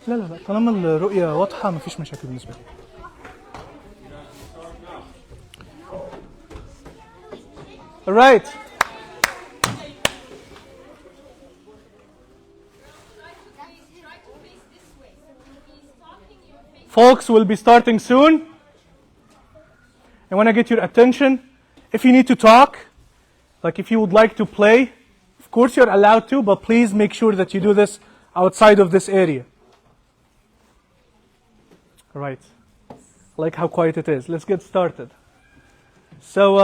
لا لا لا طالما الرؤية واضحة مفيش مشاكل بالنسبة لي. Alright. Folks will be starting soon. I want to get your attention. If you need to talk, like if you would like to play, of course you're allowed to, but please make sure that you do this outside of this area. All right. I like how quiet it is. Let's get started. So,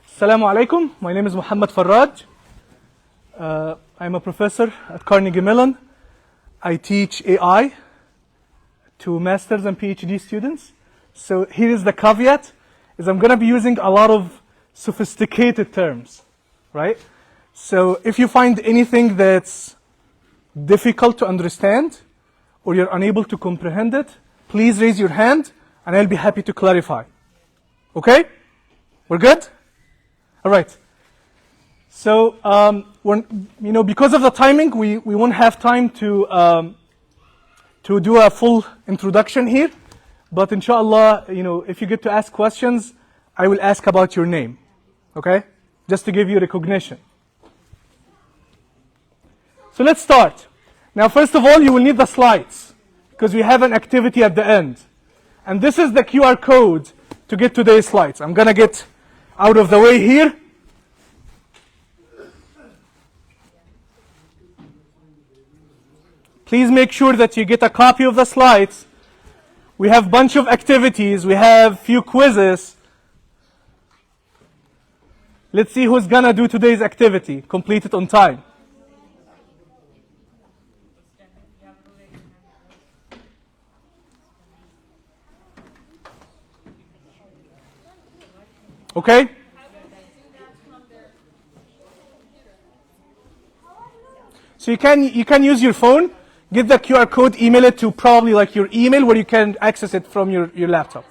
Assalamu alaikum. My name is Muhammad Farrag. I'm a professor at Carnegie Mellon. I teach AI to master's and PhD students. So here is the caveat, is I'm going to be using a lot of sophisticated terms, right? So if you find anything that's difficult to understand or you're unable to comprehend it, please raise your hand and I'll be happy to clarify. Okay? We're good? All right. So, because of the timing, we won't have time to do a full introduction here. But inshallah, if you get to ask questions, I will ask about your name. Okay? Just to give you recognition. So let's start. Now, first of all, you will need the slides because we have an activity at the end. And this is the QR code to get today's slides. I'm going to get out of the way here. Please make sure that you get a copy of the slides. We have a bunch of activities. We have few quizzes. Let's see who's going to do today's activity. Complete it on time. Okay? So you can use your phone, get the QR code, email it to probably like your email where you can access it from your laptop.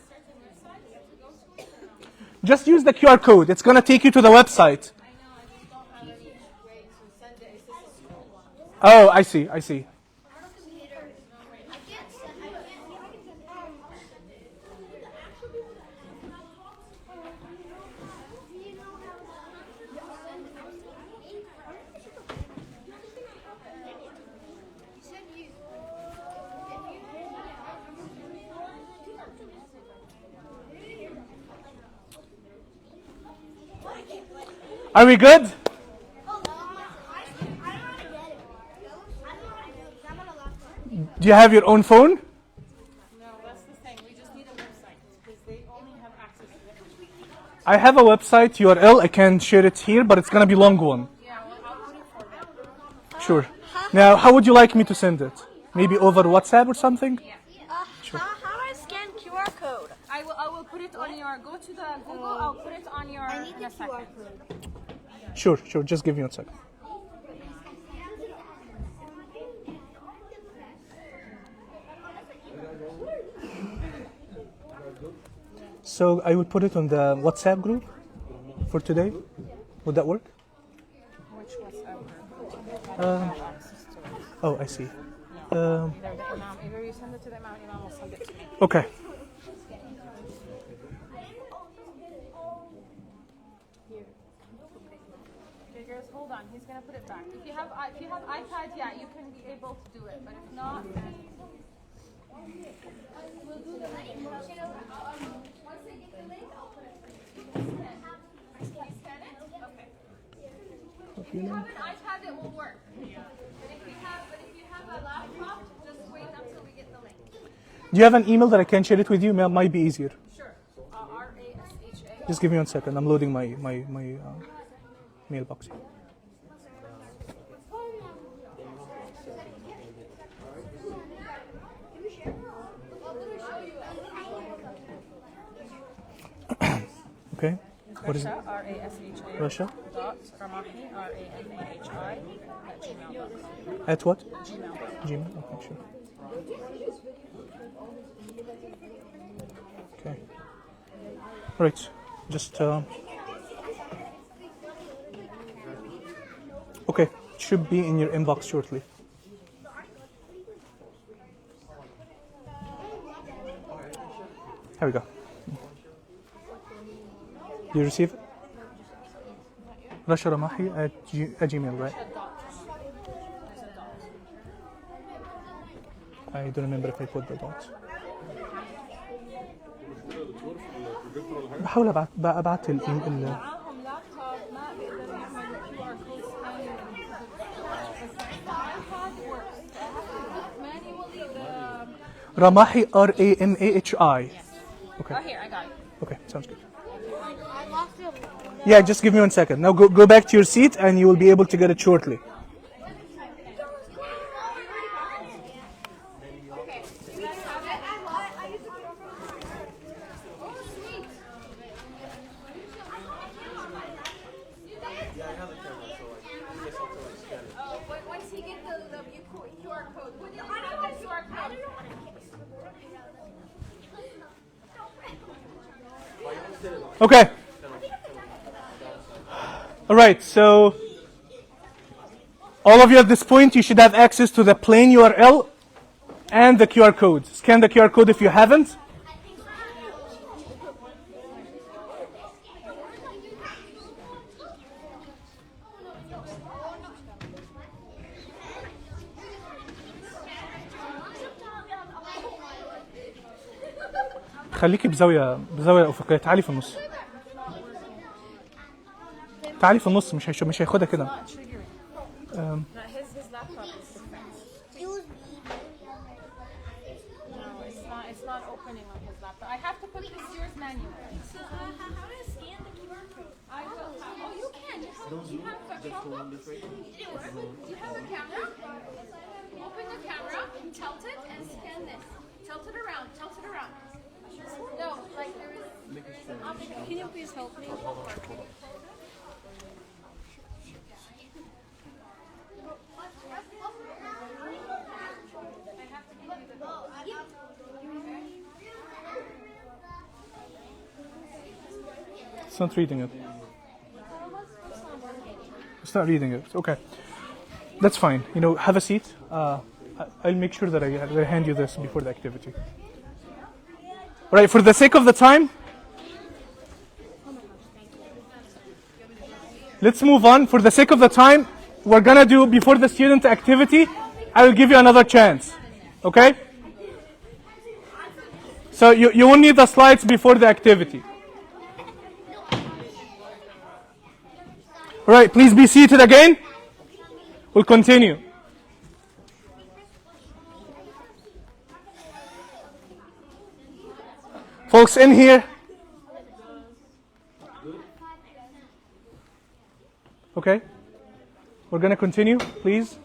Just use the QR code. It's going to take you to the website. Oh, I see. Are we good? Do you have your own phone? No, that's the thing. We just need a website because they only have access to it. I have a website URL. I can share it here, but it's going to be a long one. Yeah, well, I'll put it for them. Sure. Now, how would you like me to send it? Maybe over WhatsApp or something? Yeah. Sure. How do I scan QR code? I will put it on your, go to the Google, I'll put it on your, I need the in a QR second. code. Sure. Just give me 1 second. So I will put it on the WhatsApp group for today. Would that work? Which WhatsApp group? Oh, I see. Either the Imam, either you send it to the Imam, Imam will send it to me. Okay. Okay, girls, hold on. He's gonna put it back. If you have iPad, yeah, you can be able to do it. But if not, then we'll do the link. Once they get the link, I'll put it for you. Can you scan it? Okay. If you have an iPad, it will work. But if you have a laptop, just wait until we get the link. Do you have an email that I can share it with you? Might be easier. Sure. RASHA. Just give me 1 second. I'm loading my mailbox. Okay. What is it? RASHA. Russia? Dot Ramahi, RAMAHI at gmail.com. At what? Gmail. Gmail. Okay, sure. Okay. Right. Just okay. It should be in your inbox shortly. Here we go. You receive it? Rasha Ramahi at Gmail, right? I don't remember if I put the dot. بحاول ابعت معاهم لابتوب ما بيقدر يعمل QR code scanning. The iPad works. I have to put manually the. Ramahi Ramahi. Okay. Oh, here, I got it. Okay, sounds good. I lost it. Yeah, just give me 1 second. Now go back to your seat and you will be able to get it shortly. Once he gets the QR code, I don't know the QR code. Okay. All right, so all of you at this point, you should have access to the plain URL and the QR code. Scan the QR code if you haven't. خليكي بزاوية أفقية. تعالي في النص. تعالي في النص. مش هياخدها كده. His laptop is different. No, it's not opening on his laptop. I have to put this yours manually. So how do I scan the QR code? I will. Oh, you can. You have a Chromebook. You have a camera. Open the camera, tilt it, and scan this. Tilt it around. Tilt it around. No, like there is an option. Can you please help me? It's not reading it. It's not reading it. Okay. That's fine. Have a seat. I'll make sure that I hand you this before the activity. All right, for the sake of the time, let's move on. For the sake of the time, we're going to do, before the student activity, I will give you another chance. Okay? So you won't need the slides before the activity. All right, please be seated again. We'll continue. Folks in here. Okay. We're going to continue, please.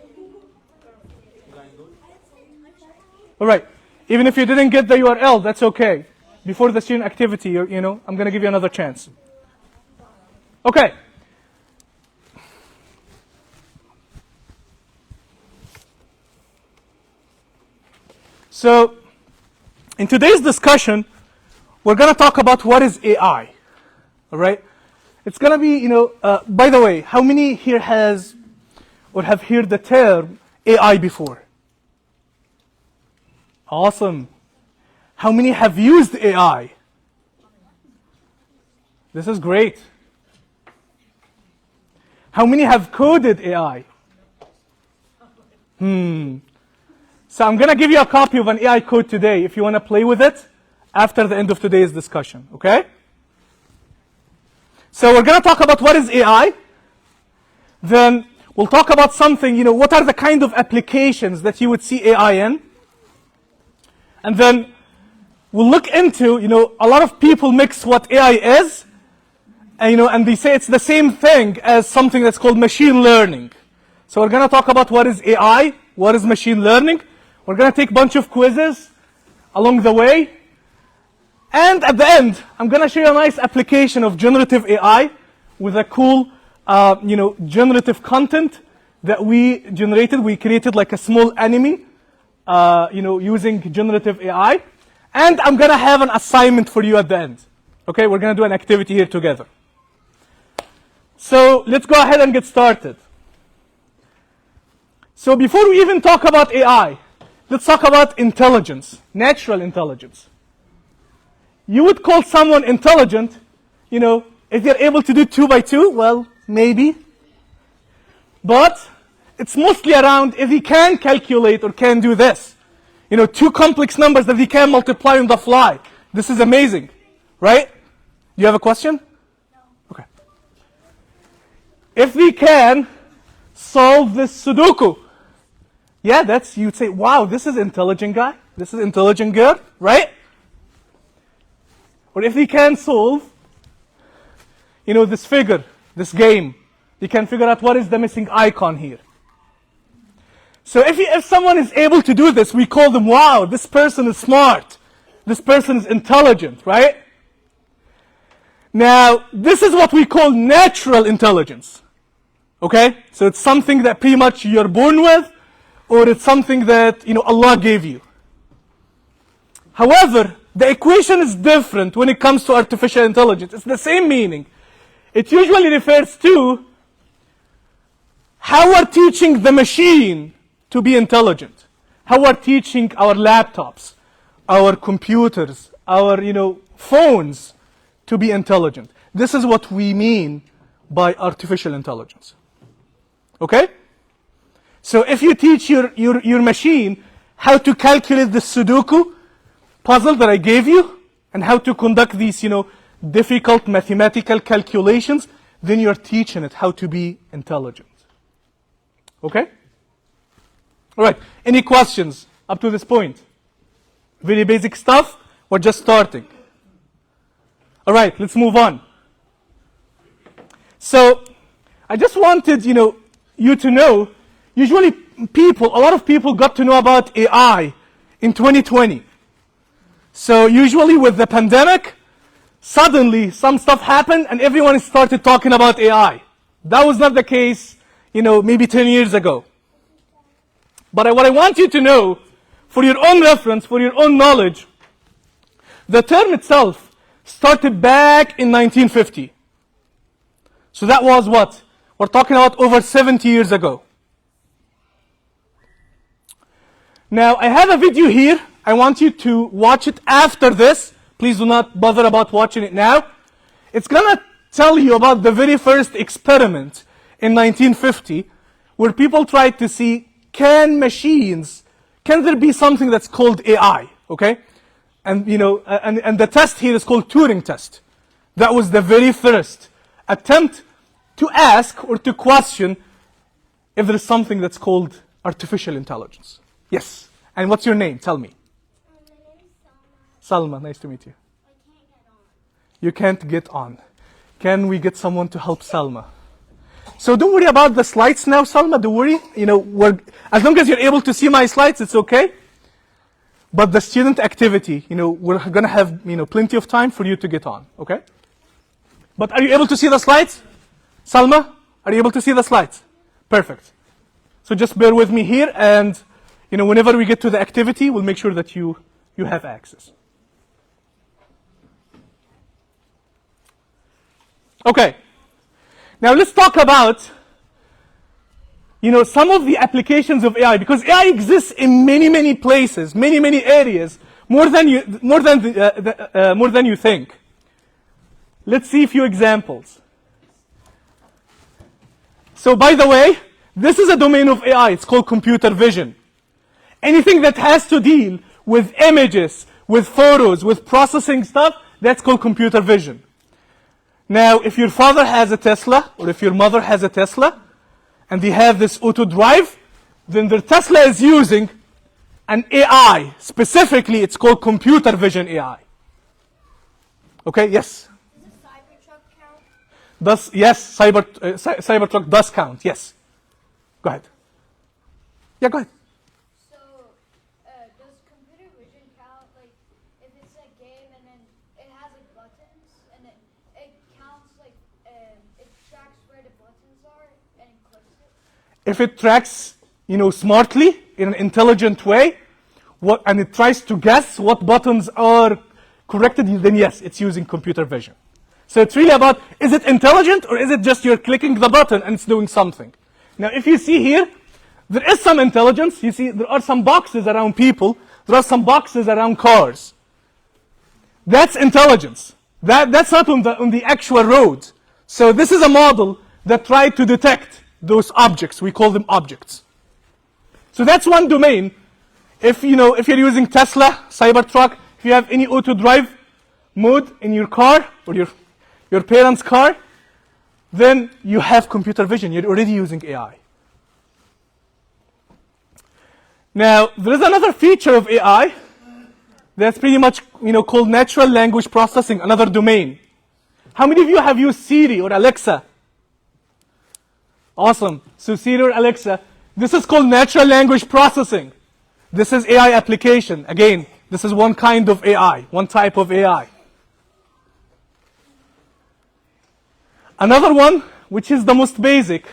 All right. Even if you didn't get the URL, that's okay. Before the student activity, I'm going to give you another chance. Okay. So, in today's discussion, we're going to talk about what is AI. All right? It's going to be, by the way, how many here has or have heard the term AI before? Awesome. How many have used AI? This is great. How many have coded AI? So I'm going to give you a copy of an AI code today if you want to play with it after the end of today's discussion, okay? So we're going to talk about what is AI. Then we'll talk about something, what are the kind of applications that you would see AI in. And then we'll look into, a lot of people mix what AI is, and they say it's the same thing as something that's called machine learning. So we're going to talk about what is AI, what is machine learning. We're going to take a bunch of quizzes along the way. And at the end, I'm going to show you a nice application of generative AI with a cool, generative content that we generated. We created like a small anime, using generative AI. And I'm going to have an assignment for you at the end. Okay, we're going to do an activity here together. So let's go ahead and get started. So before we even talk about AI, let's talk about intelligence, natural intelligence. You would call someone intelligent, if they're able to do 2 by 2, well, maybe. But it's mostly around if he can calculate or can do this. 2 complex numbers that he can multiply on the fly. This is amazing, right? Do you have a question? No. Okay. If we can solve this Sudoku, you'd say, wow, this is intelligent guy. This is intelligent girl, right? Or if we can solve, this figure, this game, you can figure out what is the missing icon here. So if someone is able to do this, we call them, wow, this person is smart. This person is intelligent, right? Now, this is what we call natural intelligence. Okay? So it's something that pretty much you're born with, or it's something that, Allah gave you. However, the equation is different when it comes to artificial intelligence. It's the same meaning. It usually refers to how we're teaching the machine to be intelligent. How we're teaching our laptops, our computers, our, phones to be intelligent. This is what we mean by artificial intelligence. Okay? So if you teach your machine how to calculate the Sudoku puzzle that I gave you, and how to conduct these, difficult mathematical calculations, then you're teaching it how to be intelligent. Okay? All right. Any questions up to this point? Very basic stuff. We're just starting. All right. Let's move on. So, I just wanted, you to know, usually a lot of people got to know about AI in 2020. So usually with the pandemic, suddenly some stuff happened and everyone started talking about AI. That was not the case, maybe 10 years ago. But what I want you to know, for your own reference, for your own knowledge, the term itself started back in 1950. So that was what? We're talking about over 70 years ago. Now, I have a video here. I want you to watch it after this. Please do not bother about watching it now. It's going to tell you about the very first experiment in 1950 where people tried to see, can there be something that's called AI, okay? And, and the test here is called Turing test. That was the very first attempt to ask or to question if there is something that's called artificial intelligence. Yes. And what's your name? Tell me. My name is Salma, nice to meet you. I can't get on. You can't get on. Can we get someone to help Salma? So don't worry about the slides now, Salma. Don't worry. As long as you're able to see my slides, it's okay. But the student activity, we're going to have, plenty of time for you to get on. Okay? But are you able to see the slides? Salma, are you able to see the slides? Perfect. So just bear with me here, and whenever we get to the activity, we'll make sure that you have access. Okay. Now let's talk about, some of the applications of AI, because AI exists in many, many places, many, many areas, more than you think. Let's see a few examples. So, by the way, this is a domain of AI. It's called computer vision. Anything that has to deal with images, with photos, with processing stuff, that's called computer vision. Now, if your father has a Tesla, or if your mother has a Tesla, and they have this auto drive, then their Tesla is using an AI. Specifically, it's called computer vision AI. Okay, yes? Does a Cybertruck count? Yes, Cybertruck does count, yes. Go ahead. Yeah, go ahead. So, does computer vision count, like, if it's a game and then it has, like, buttons, and then it counts, like, it tracks where the buttons are, and it clicks it? If it tracks, smartly, in an intelligent way, and it tries to guess what buttons are corrected, then yes, it's using computer vision. So it's really about, is it intelligent, or is it just you're clicking the button and it's doing something? Now, if you see here, there is some intelligence. You see, there are some boxes around people. There are some boxes around cars. That's intelligence. That's not on the actual road. So this is a model that tried to detect those objects. We call them objects. So that's one domain. If you're using Tesla, Cybertruck, if you have any auto drive mode in your car or your parents' car, then you have computer vision. You're already using AI. Now, there is another feature of AI that's pretty much called natural language processing, another domain. How many of you have used Siri or Alexa? Awesome. So Siri or Alexa, this is called natural language processing. This is AI application. Again, this is one kind of AI, one type of AI. Another one, which is the most basic,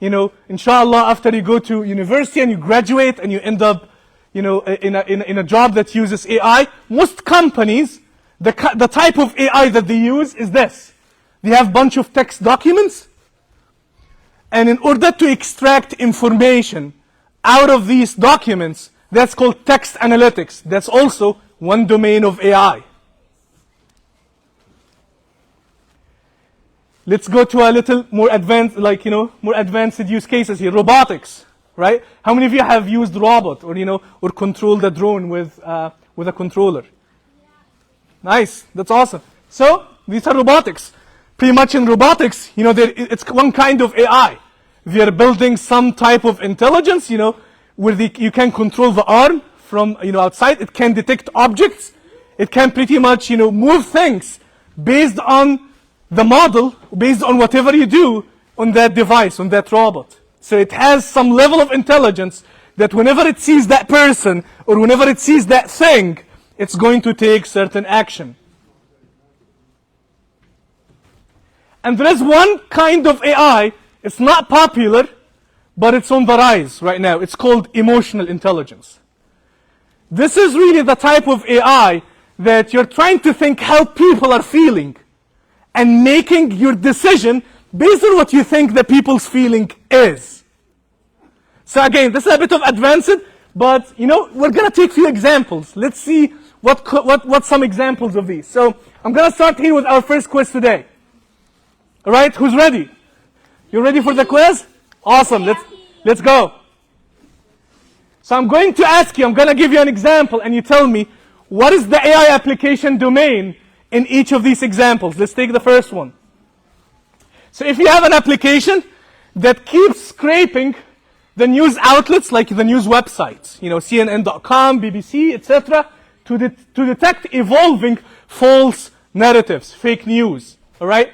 inshallah, after you go to university and you graduate and you end up, in a job that uses AI, most companies, the type of AI that they use is this. They have a bunch of text documents, and in order to extract information out of these documents, that's called text analytics. That's also one domain of AI. Let's go to a little more advanced, more advanced use cases here. Robotics, right? How many of you have used robot or controlled a drone with a controller? Nice, that's awesome. So these are robotics. Pretty much in robotics, it's one kind of AI. We are building some type of intelligence, where you can control the arm from outside. It can detect objects. It can pretty much move things based on the model, based on whatever you do on that device, on that robot. So it has some level of intelligence that whenever it sees that person or whenever it sees that thing, it's going to take certain action. And there is one kind of AI, it's not popular, but it's on the rise right now. It's called emotional intelligence. This is really the type of AI that you're trying to think how people are feeling and making your decision based on what you think the people's feeling is. So again, this is a bit of advanced, but we're going to take a few examples. Let's see what some examples of these. So I'm going to start here with our first quiz today. All right, who's ready? You ready for the quiz? Awesome, let's go. So I'm going to give you an example and you tell me what is the AI application domain in each of these examples. Let's take the first one. So if you have an application that keeps scraping the news outlets, like the news websites, CNN.com, BBC, etc., to detect evolving false narratives, fake news, all right?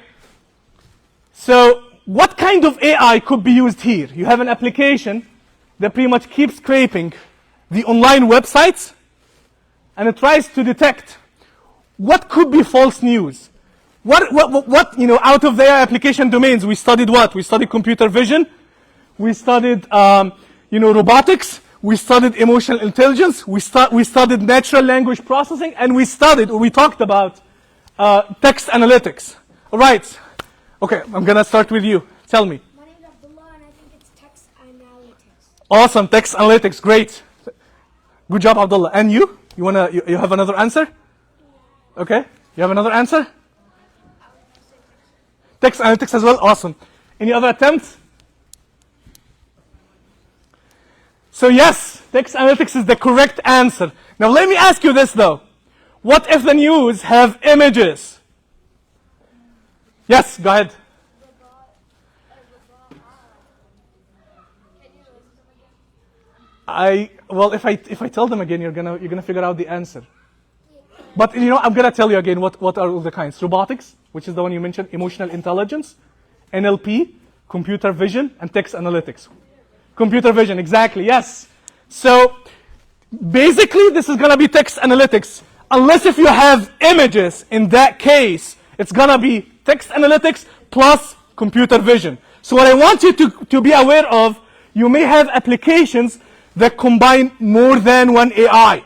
So what kind of AI could be used here? You have an application that pretty much keeps scraping the online websites, and it tries to detect what could be false news. What out of their application domains, we studied what? We studied computer vision, we studied, robotics, we studied emotional intelligence, we studied natural language processing, and we talked about text analytics. All right. Okay, I'm going to start with you. Tell me. My name is Abdullah, and I think it's text analytics. Awesome, text analytics, great. Good job, Abdullah. And you? You have another answer? Okay, you have another answer? Text analytics as well, awesome. Any other attempts? So yes, text analytics is the correct answer. Now let me ask you this though. What if the news have images? Yes, go ahead. If I tell them again, you're gonna figure out the answer. But I'm gonna tell you again what are all the kinds. Robotics, which is the one you mentioned, emotional intelligence, NLP, computer vision, and text analytics. Computer vision, exactly, yes. So basically this is gonna be text analytics. Unless if you have images, in that case, it's gonna be text analytics plus computer vision. So what I want you to be aware of, you may have applications that combine more than one AI.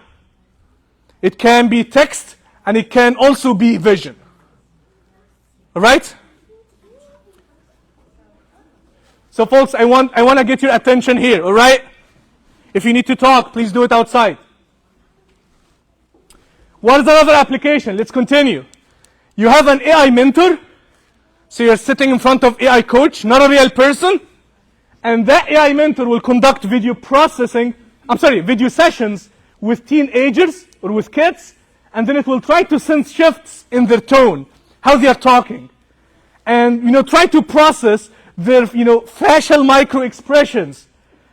It can be text and it can also be vision. All right? So folks, I want to get your attention here, all right? If you need to talk, please do it outside. What is another application? Let's continue. You have an AI mentor. So you're sitting in front of AI coach, not a real person. And that AI mentor will conduct video sessions with teenagers or with kids. And then it will try to sense shifts in their tone, how they are talking. And, try to process their, facial micro expressions.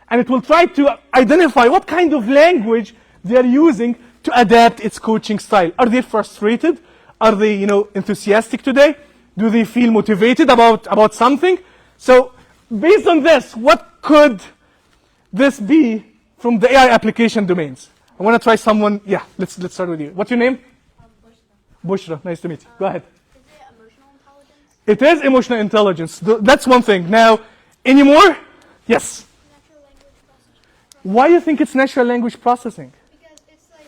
And it will try to identify what kind of language they are using to adapt its coaching style. Are they frustrated? Are they, enthusiastic today? Do they feel motivated about something? So, based on this, what could this be from the AI application domains? I want to try someone. Yeah, let's start with you. What's your name? Bushra. Nice to meet you. Go ahead. Is it emotional intelligence? It is emotional intelligence. That's one thing. Now, any more? Yes. Natural language processing. Why do you think it's natural language processing? Because it's like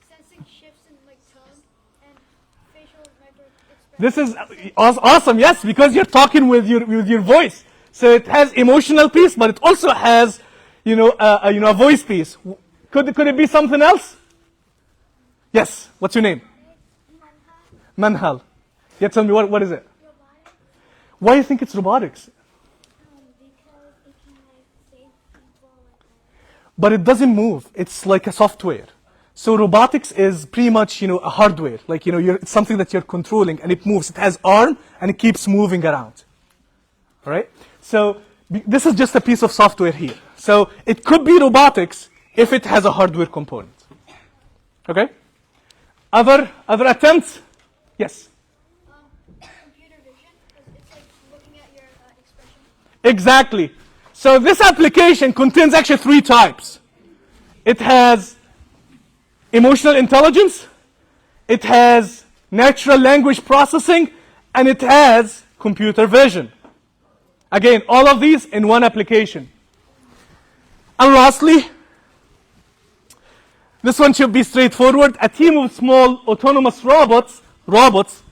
sensing shifts in like tone and facial micro expression. This is awesome. Yes, because you're talking with your voice. So it has emotional piece, but it also has, a voice piece. Could it be something else? Yes. What's your name? Manhal. Yeah, tell me what is it? Robotics. Why do you think it's robotics? Because it can like save people. But it doesn't move. It's like a software. So robotics is pretty much, a hardware. Like, it's something that you're controlling and it moves. It has arm and it keeps moving around. All right? So this is just a piece of software here. So it could be robotics if it has a hardware component. Okay? Other attempts? Yes. Computer vision, because it's like looking at your expression. Exactly. So this application contains actually 3 types. It has emotional intelligence, it has natural language processing, and it has computer vision. Again, all of these in one application. And lastly, this one should be straightforward. A team of small autonomous robots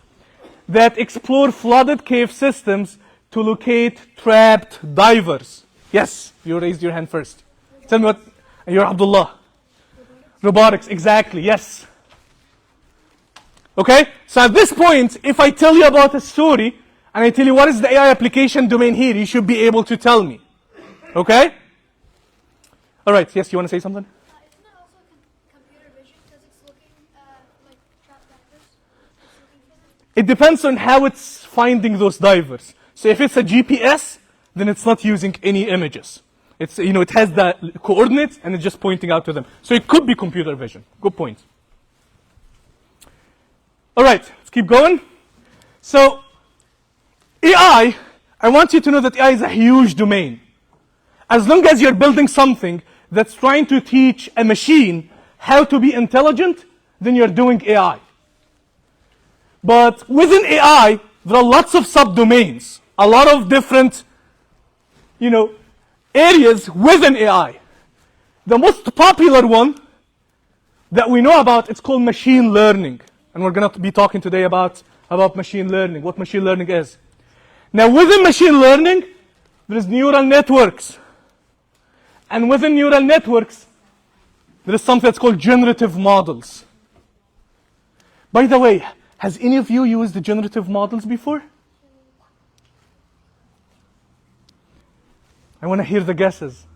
that explore flooded cave systems to locate trapped divers. Yes, you raised your hand first. Tell me what, you're Abdullah. Robotics, exactly, yes. Okay, so at this point, if I tell you about a story, and I tell you what is the AI application domain here, you should be able to tell me. Okay? All right, yes, you want to say something? Isn't it also computer vision, because it's looking like trapped divers? It's looking for them. It depends on how it's finding those divers. So if it's a GPS, then it's not using any images. It's, it has the coordinates and it's just pointing out to them. So it could be computer vision. Good point. All right, let's keep going. So AI, I want you to know that AI is a huge domain. As long as you're building something that's trying to teach a machine how to be intelligent, then you're doing AI. But within AI, there are lots of subdomains, a lot of different, areas within AI. The most popular one that we know about, it's called machine learning. And we're going to be talking today about machine learning, what machine learning is. Now, within machine learning, there is neural networks. And within neural networks, there is something that's called generative models. By the way, has any of you used the generative models before? I want to hear the guesses.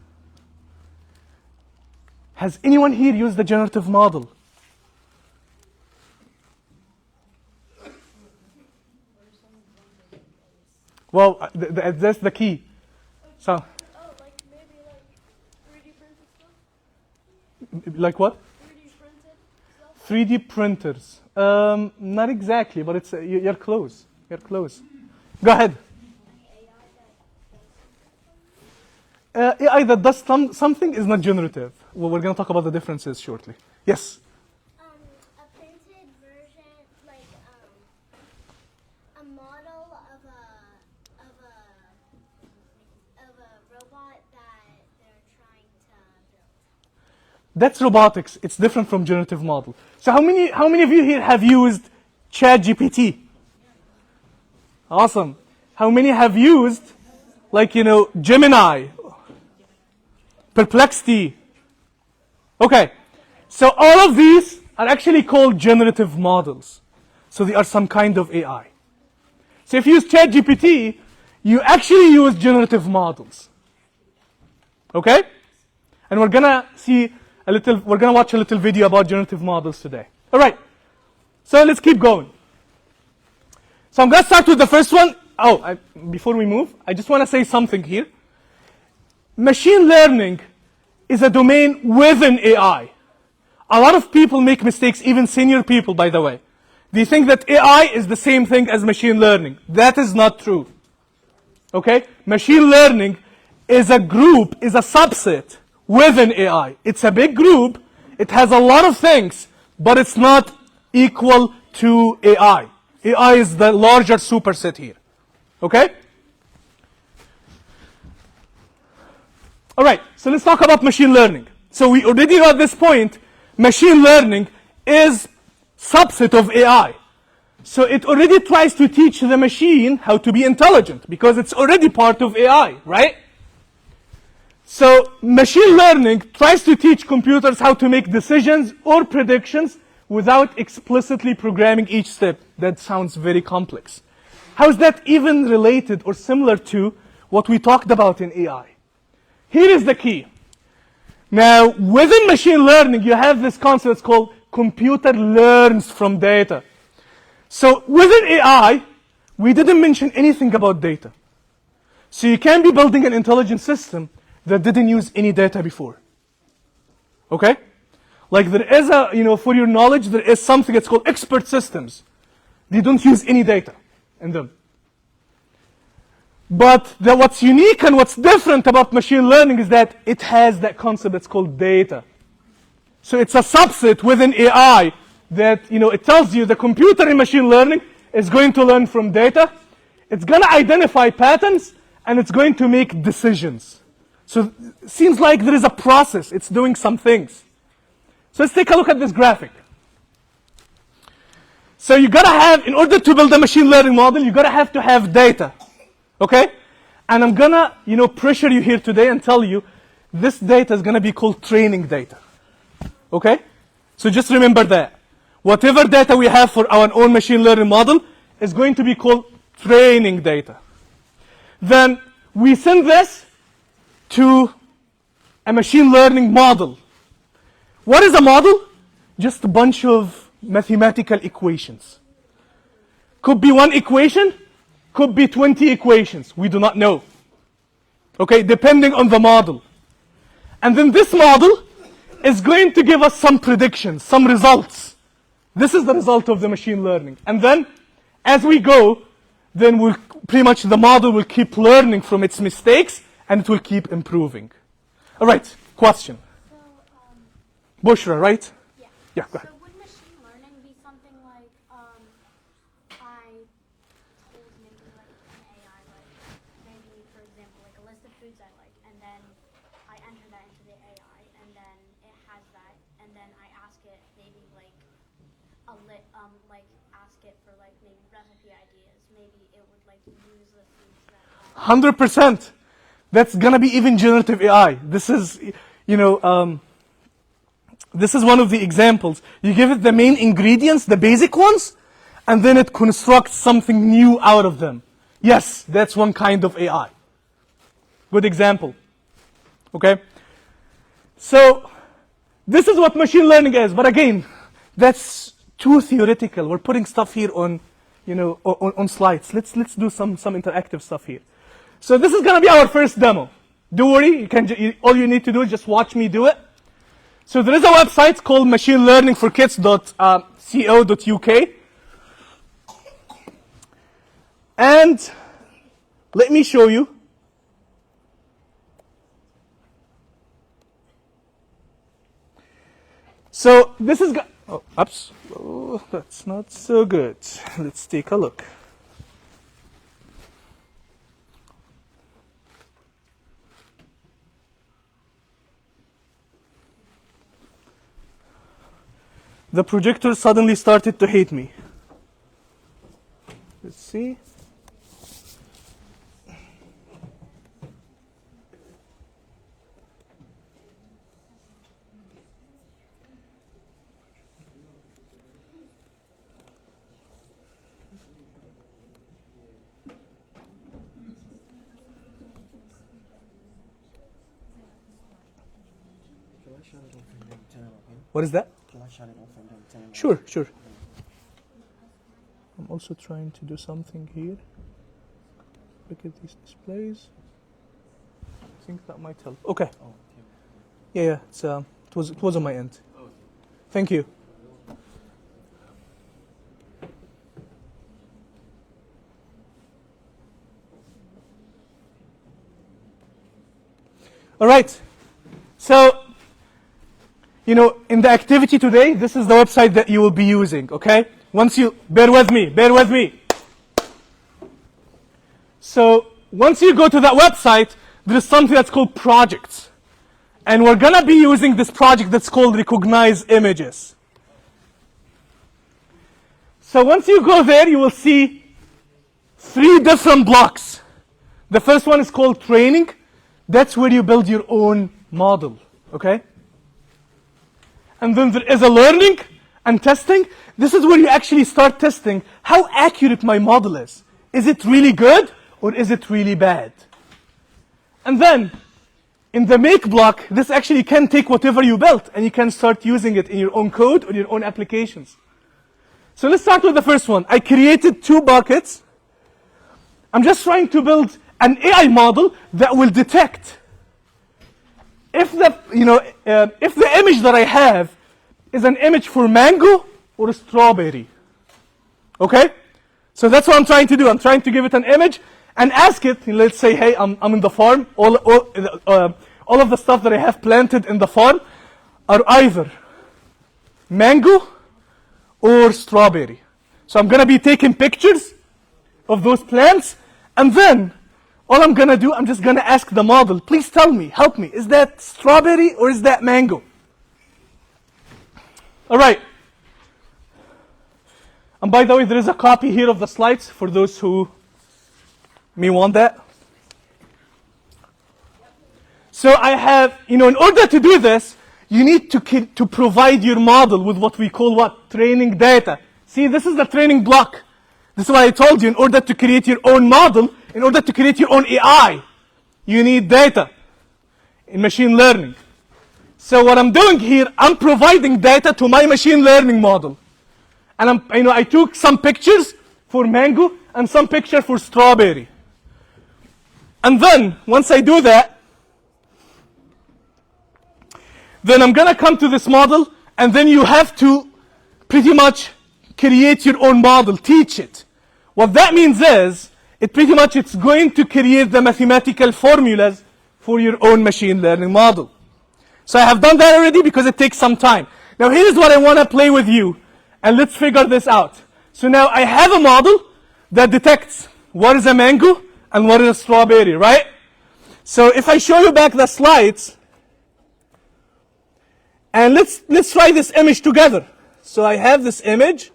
Has anyone here used the generative model? Well, that's the key. So, Oh, like maybe like 3D printed stuff? like what? 3D printed stuff? 3D printers. Not exactly, but it's you're close. You're close. Go ahead. AI that does something is not generative. Well, we're going to talk about the differences shortly. Yes? A printed version, like a model of a robot that they're trying to build. That's robotics. It's different from generative model. So how many of you here have used ChatGPT? Awesome. How many have used, like, Gemini, Perplexity? Okay. So all of these are actually called generative models. So they are some kind of AI. So if you use ChatGPT, you actually use generative models. Okay? And we're gonna watch a little video about generative models today. All right. So let's keep going. So I'm gonna start with the first one. Before we move, I just want to say something here. Machine learning is a domain within AI. A lot of people make mistakes, even senior people, by the way. They think that AI is the same thing as machine learning. That is not true. Okay? Machine learning is a group, is a subset within AI. It's a big group. It has a lot of things, but it's not equal to AI. AI is the larger superset here. Okay? All right, so let's talk about machine learning. So we already know at this point, machine learning is subset of AI. So it already tries to teach the machine how to be intelligent because it's already part of AI, right? So machine learning tries to teach computers how to make decisions or predictions without explicitly programming each step. That sounds very complex. How is that even related or similar to what we talked about in AI? Here is the key. Now, within machine learning, you have this concept called computer learns from data. So within AI, we didn't mention anything about data. So you can be building an intelligent system that didn't use any data before. Okay? Like there is for your knowledge, there is something that's called expert systems. They don't use any data in them. But what's unique and what's different about machine learning is that it has that concept that's called data. So it's a subset within AI that, it tells you the computer in machine learning is going to learn from data. It's going to identify patterns, and it's going to make decisions. So it seems like there is a process. It's doing some things. So let's take a look at this graphic. So you got to have, in order to build a machine learning model, you got to have data. Okay? And I'm going to, pressure you here today and tell you this data is going to be called training data. Okay? So just remember that. Whatever data we have for our own machine learning model is going to be called training data. Then we send this to a machine learning model. What is a model? Just a bunch of mathematical equations. Could be one equation, could be 20 equations. We do not know. Okay, depending on the model. And then this model is going to give us some predictions, some results. This is the result of the machine learning. And then, as we go, then pretty much the model will keep learning from its mistakes, and it will keep improving. All right, question. So, Bushra, right? yeah. Yeah, go ahead. So would machine learning be something like, I told maybe like an AI, like maybe for example, like a list of foods I like, and then I enter that into the AI, and then it has that, and then I ask it maybe like ask it for like maybe recipe ideas. Maybe it would like use the foods that. 100%. That's gonna be even generative AI. This is, this is one of the examples. You give it the main ingredients, the basic ones, and then it constructs something new out of them. Yes, that's one kind of AI. Good example. Okay? So, this is what machine learning is. But again, that's too theoretical. We're putting stuff here on, on slides. Let's do some interactive stuff here. So this is going to be our first demo. Don't worry, all you need to do is just watch me do it. So there is a website called machinelearningforkids.co.uk. And let me show you. So this is, oops, that's not so good. Let's take a look. The projector suddenly started to hate me. Let's see. What is that? Sure, sure. I'm also trying to do something here. Look at these displays. I think that might help. Okay. Yeah, it was on my end. Thank you. All right. So, in the activity today, this is the website that you will be using, okay? Bear with me. So, once you go to that website, there is something that's called projects. And we're going to be using this project that's called Recognize Images. So once you go there, you will see 3 different blocks. The first one is called training. That's where you build your own model, okay? And then there is a learning and testing. This is where you actually start testing how accurate my model is. Is it really good or is it really bad? And then in the make block, this actually can take whatever you built and you can start using it in your own code or your own applications. So let's start with the first one. I created 2 buckets. I'm just trying to build an AI model that will detect if the image that I have is an image for mango or a strawberry. Okay? So that's what I'm trying to do. I'm trying to give it an image and ask it, let's say, hey, I'm in the farm. All of the stuff that I have planted in the farm are either mango or strawberry. So I'm going to be taking pictures of those plants, and then all I'm going to do, I'm just going to ask the model, please tell me, help me, is that strawberry or is that mango? All right. And by the way, there is a copy here of the slides for those who may want that. So I have, in order to do this, you need to provide your model with what we call training data. See, this is the training block. This is why I told you, in order to create your own model, in order to create your own AI, you need data in machine learning. So what I'm doing here, I'm providing data to my machine learning model. And I took some pictures for mango and some picture for strawberry. And then, once I do that, then I'm going to come to this model, and then you have to pretty much create your own model, teach it. What that means is, it's going to create the mathematical formulas for your own machine learning model. So I have done that already because it takes some time. Now here's what I want to play with you, and let's figure this out. So now I have a model that detects what is a mango and what is a strawberry, right? So if I show you back the slides, and let's try this image together. So I have this image.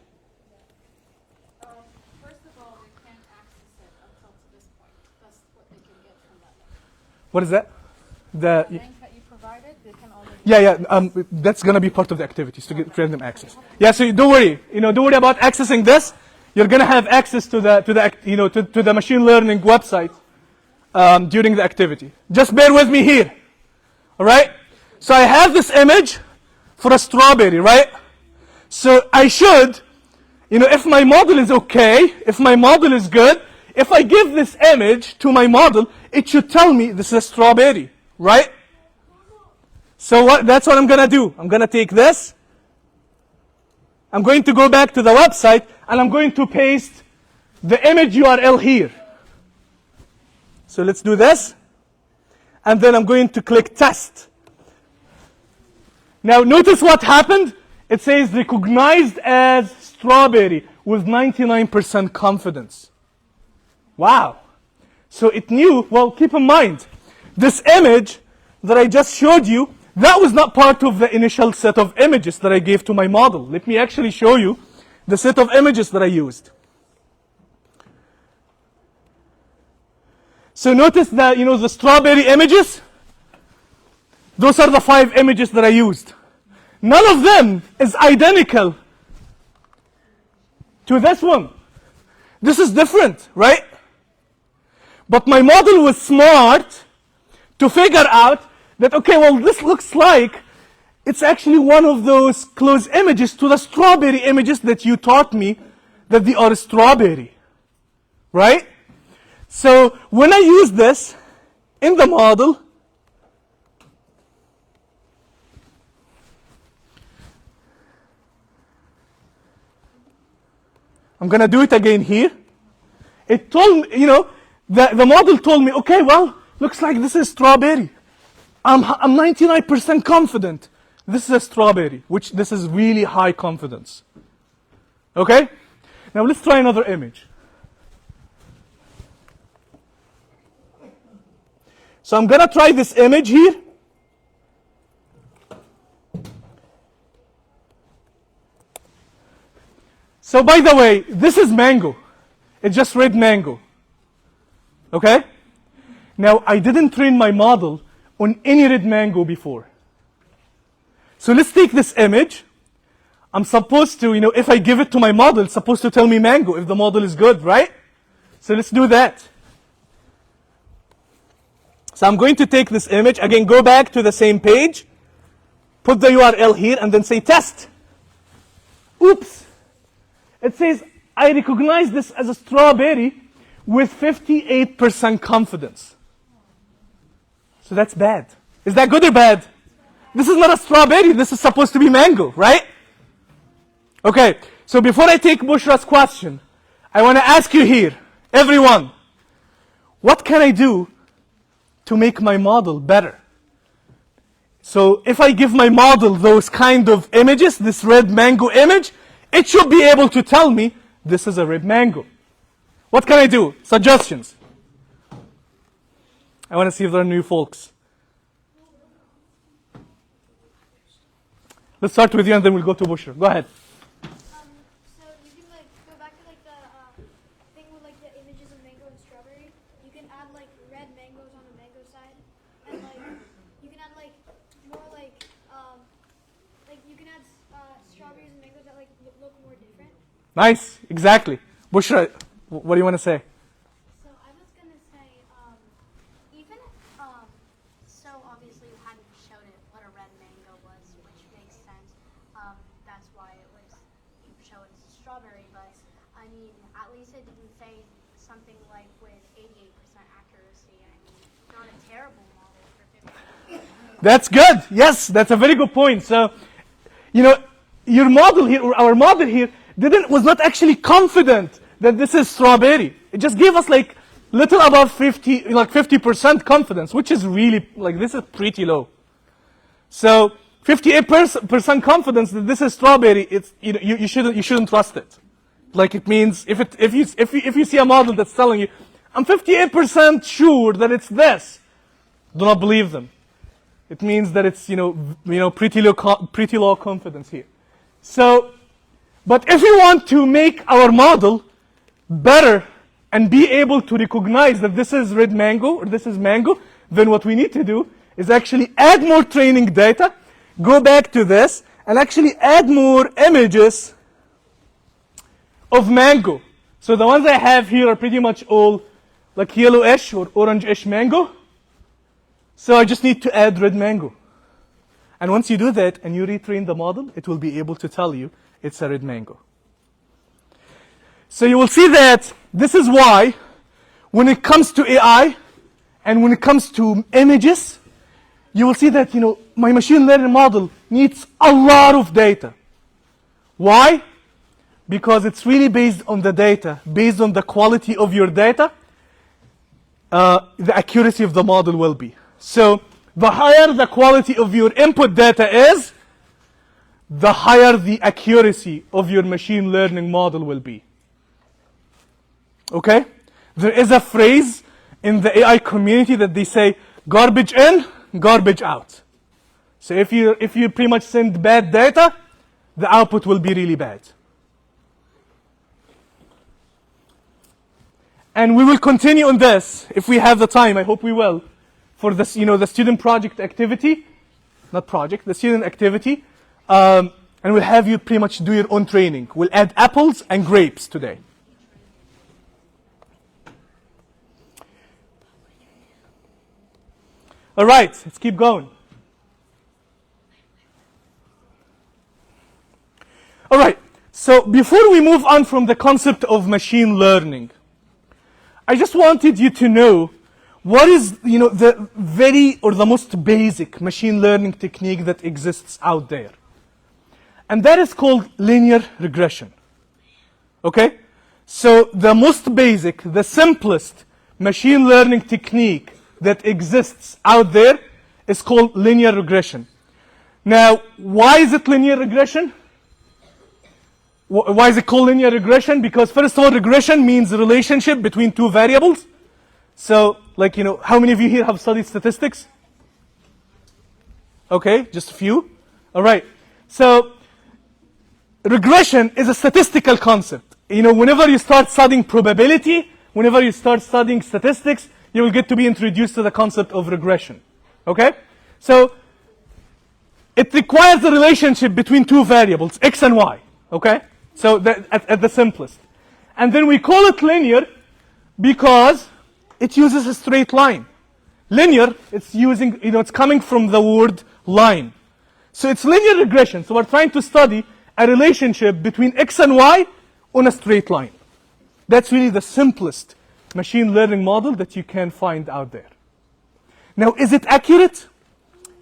First of all, they can't access it until to this point. That's what they can get from that. What is that? The link that you provided, they can only. That's gonna be part of the activities to get random access. Yeah, so don't worry. Don't worry about accessing this. You're gonna have access to the machine learning website during the activity. Just bear with me here. All right. So I have this image for a strawberry, right? So I should, if my model is okay, if my model is good, if I give this image to my model, it should tell me this is a strawberry, right? So that's what I'm going to do. I'm going to take this. I'm going to go back to the website, and I'm going to paste the image URL here. So let's do this. And then I'm going to click test. Now notice what happened. It says recognized as strawberry with 99% confidence. Wow. So it knew, well, keep in mind, this image that I just showed you, that was not part of the initial set of images that I gave to my model. Let me actually show you the set of images that I used. So notice that, the strawberry images, those are the 5 images that I used. None of them is identical to this one. This is different, right? But my model was smart to figure out that, okay, well, this looks like it's actually one of those close images to the strawberry images that you taught me that they are strawberry, right? So when I use this in the model, I'm going to do it again here. It told me, the model told me, okay, well, looks like this is strawberry. I'm 99% confident this is a strawberry, which this is really high confidence. Okay? Now let's try another image. So I'm going to try this image here. So by the way, this is mango. It's just red mango. Okay? Now I didn't train my model on any red mango before. So let's take this image. I'm supposed to, if I give it to my model, it's supposed to tell me mango if the model is good, right? So let's do that. So I'm going to take this image, again, go back to the same page, put the URL here, and then say test. Oops. It says, I recognize this as a strawberry with 58% confidence. So that's bad. Is that good or bad? This is not a strawberry. This is supposed to be mango, right? Okay, so before I take Bushra's question, I want to ask you here, everyone, what can I do to make my model better? So if I give my model those kind of images, this red mango image, it should be able to tell me this is a red mango. What can I do? Suggestions. I want to see if there are new folks. Let's start with you and then we'll go to Bushra. Go ahead. So you can go back to the thing with the images of mango and strawberry. You can add red mangoes on the mango side, and you can add more you can add strawberries and mangoes that look more different. Nice, exactly. Bushra, what do you want to say? So I was going to say, even if, so obviously you hadn't showed it what a red mango was, which makes sense. That's why you show it as a strawberry, but I mean, at least it didn't say something like with 88% accuracy. I mean, not a terrible model for 50%. That's good. Yes, that's a very good point. So, your model here, or our model here, was not actually confident that this is strawberry. It just gave us little above 50% confidence, which is really, this is pretty low. So 58% confidence that this is strawberry, it's, you shouldn't trust it. It means if you see a model that's telling you, I'm 58% sure that it's this, do not believe them. It means that it's, pretty low confidence here. So, but if we want to make our model better and be able to recognize that this is red mango or this is mango, then what we need to do is actually add more training data, go back to this, and actually add more images of mango. So the ones I have here are pretty much all yellowish or orange-ish mango. So I just need to add red mango. And once you do that and you retrain the model, it will be able to tell you it's a red mango. So you will see that this is why when it comes to AI and when it comes to images, you will see that my machine learning model needs a lot of data. Why? Because it's really based on the data, based on the quality of your data, the accuracy of the model will be. So the higher the quality of your input data is, the higher the accuracy of your machine learning model will be. Okay? There is a phrase in the AI community that they say, garbage in, garbage out. So if you pretty much send bad data, the output will be really bad. And we will continue on this if we have the time. I hope we will. For this, the student project activity, not project, the student activity. And we'll have you pretty much do your own training. We'll add apples and grapes today. All right, let's keep going. All right, so before we move on from the concept of machine learning, I just wanted you to know what is, the very or the most basic machine learning technique that exists out there. And that is called linear regression. Okay? So the most basic, the simplest machine learning technique that exists out there is called linear regression. Now, why is it linear regression? Why is it called linear regression? Because first of all, regression means a relationship between two variables. So, like, how many of you here have studied statistics? Okay, just a few. All right. So, regression is a statistical concept. Whenever you start studying probability, whenever you start studying statistics, you will get to be introduced to the concept of regression. Okay? So, it requires a relationship between two variables, x and y. Okay? So, at the simplest. And then we call it linear because it uses a straight line. Linear, it's coming from the word line. So it's linear regression. So we're trying to study a relationship between x and y on a straight line. That's really the simplest machine learning model that you can find out there. Now, is it accurate?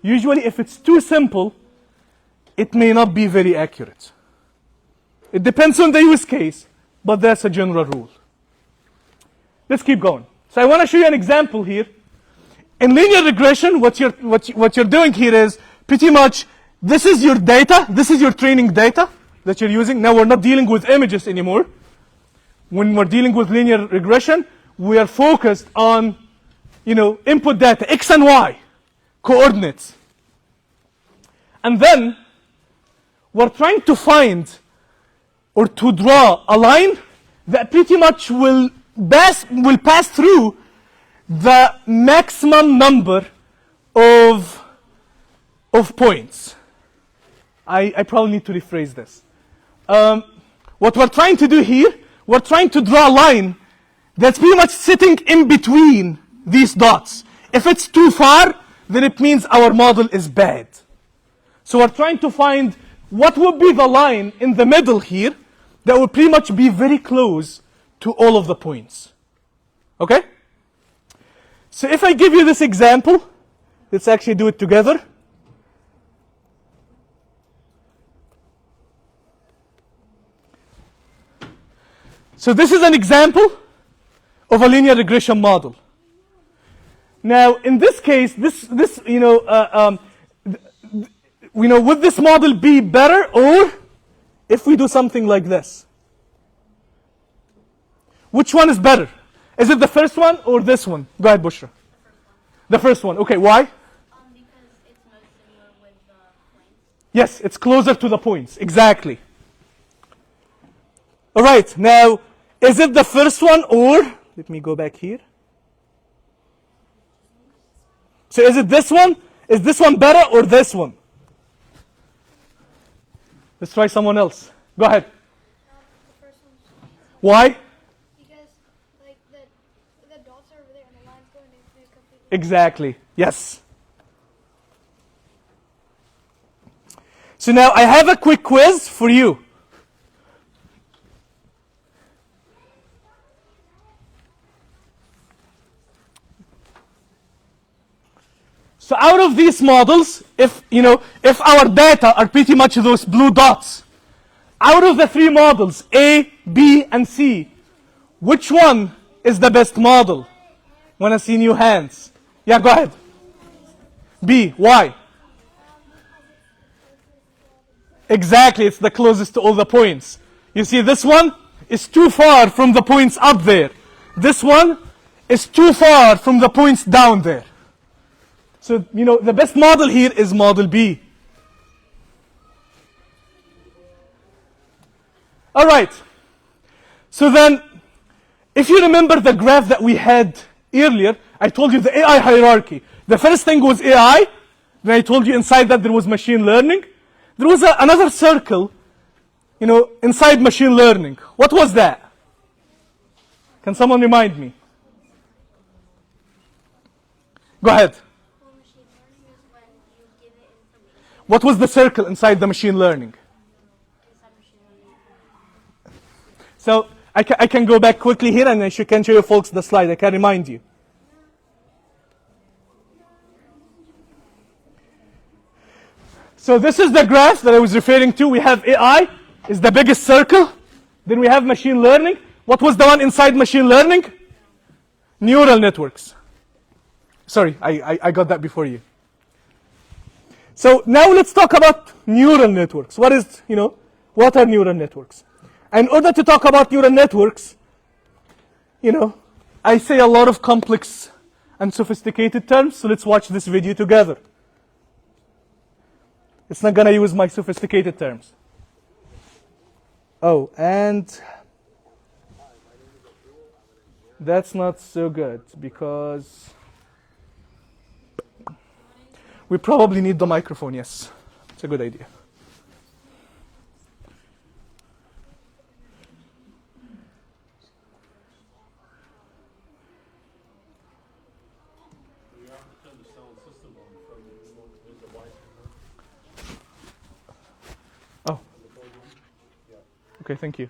Usually, if it's too simple, it may not be very accurate. It depends on the use case, but that's a general rule. Let's keep going. So I want to show you an example here. In linear regression, what you're doing here is pretty much, this is your data, this is your training data that you're using. Now we're not dealing with images anymore. When we're dealing with linear regression, we are focused on, input data, x and y, coordinates. And then we're trying to find or to draw a line that pretty much will pass through the maximum number of points. I probably need to rephrase this. What we're trying to do here, we're trying to draw a line that's pretty much sitting in between these dots. If it's too far, then it means our model is bad. So we're trying to find what would be the line in the middle here that would pretty much be very close to all of the points. Okay? So if I give you this example, let's actually do it together. So this is an example of a linear regression model. Now, in this case, would this model be better, or if we do something like this? Which one is better? Is it the first one or this one? Go ahead, Bushra. The first one. Okay, why? Because it's most similar with the points. Yes, it's closer to the points. Exactly. All right, now, is it the first one or, let me go back here. So is it this one? Is this one better or this one? Let's try someone else. Go ahead. The first one's Why? because like the dots are over there and the line's going to be completely. Exactly. Yes. So now I have a quick quiz for you. So out of these models, if our data are pretty much those blue dots, out of the three models, A, B, and C, which one is the best model? Want to see new hands? Yeah, go ahead. B, why? Exactly, it's the closest to all the points. You see, this one is too far from the points up there. This one is too far from the points down there. So, the best model here is model B. All right. So then, if you remember the graph that we had earlier, I told you the AI hierarchy. The first thing was AI. Then I told you inside that there was machine learning. There was another circle, inside machine learning. What was that? Can someone remind me? Go ahead. Machine learning is when you give it information What was the circle inside the machine learning? inside machine So I can go back quickly here and I can show you folks the slide. I can remind you. So this is the graph that I was referring to. We have AI is the biggest circle. Then we have machine learning. What was the one inside machine learning? Neural networks. Sorry, I got that before you. So now let's talk about neural networks. What are neural networks? In order to talk about neural networks, I say a lot of complex and sophisticated terms, so let's watch this video together. It's not going to use my sophisticated terms. Oh, and that's not so good because we probably need the microphone, yes. It's a good idea. Oh. Okay, thank you.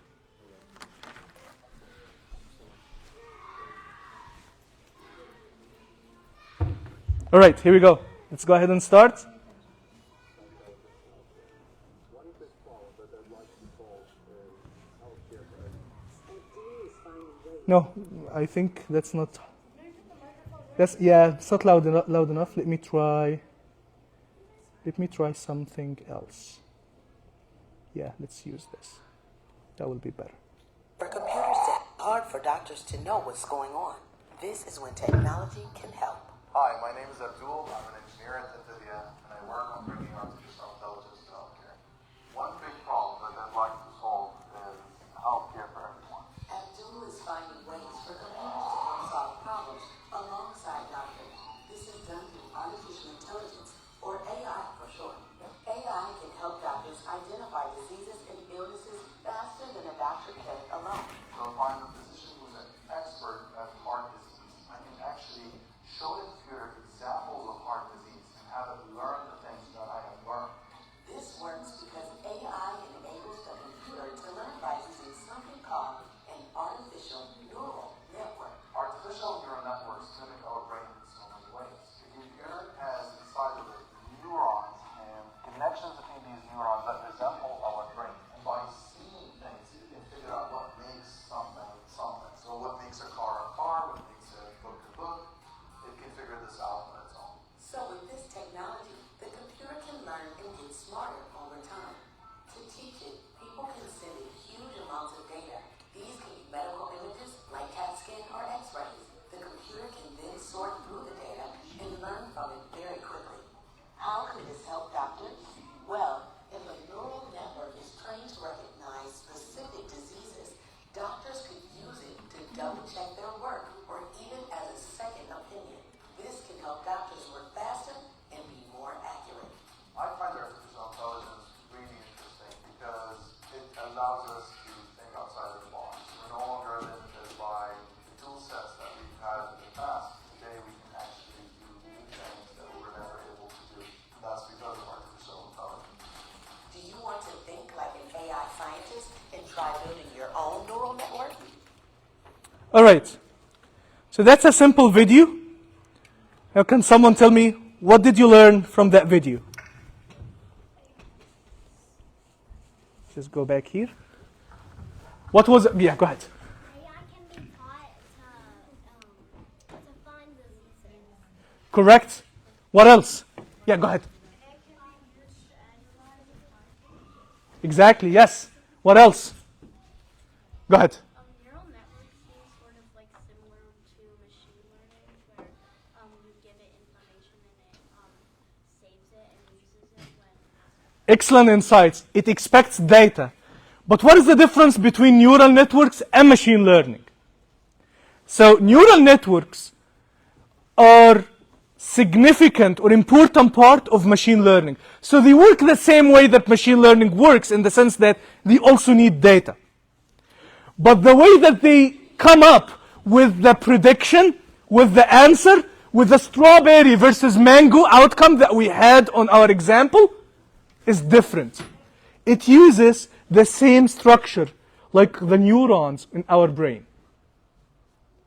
All right, here we go. Let's go ahead and start. No, I think that's not. It's not loud enough. Let me try something else. Yeah, let's use this. That will be better. For computers, it's hard for doctors to know what's going on. This is when technology can help. Hi, my name is Abdul. I'm an engineer at NVIDIA, and I work on bringing artificial intelligence to healthcare. One big problem that I'd like to solve is healthcare for everyone. Abdul is finding ways for computers to help solve problems alongside doctors. This is done through artificial intelligence, or AI for short. AI can help doctors identify diseases and illnesses faster than a doctor can alone. So if I'm a physician who's an expert at heart disease, I can actually show the computer examples of heart disease and have it learn the things that I have learned. This works because AI enables the computer to learn by using something called an artificial neural network. Artificial neural networks mimic our brain in so many ways. The computer has inside of it neurons and connections between these neurons that resemble our brain. And by seeing things, you can figure out what makes something something. So what makes a car a car, what makes a book a book. It can figure this out on its own. So with this technology, the computer can learn and get smarter over time. To teach it, people can send it huge amounts of data. These can be medical images like CAT scan or x-rays. The computer can then sort through the data and learn from it very quickly. How can this help doctors? Well, if a neural network is trained to recognize specific diseases, doctors could use it to double-check their work or even as a second opinion. This can help doctors work faster and be more accurate. I find artificial intelligence really interesting because it allows us to think outside of the box. We're no longer limited by the tool sets that we've had in the past. Today we can actually do new things that we were never able to do. And that's because of artificial intelligence. Do you want to think like an AI scientist and try building your own neural network? All right. So that's a simple video. Now can someone tell me, what did you learn from that video? Just go back here. What was it? Yeah, go ahead. AI can be taught to find diseases. Correct. What else? Yeah, go ahead. It can be used to analyze the Exactly, yes. What else? Go ahead. neural networks seem sort of like similar to machine learning, where you give it information and it saves it and uses it when asked. Excellent insights. It expects data. But what is the difference between neural networks and machine learning? So neural networks are significant or important part of machine learning. So they work the same way that machine learning works, in the sense that they also need data. But the way that they come up with the prediction, with the answer, with the strawberry versus mango outcome that we had on our example is different. It uses the same structure, like the neurons in our brain.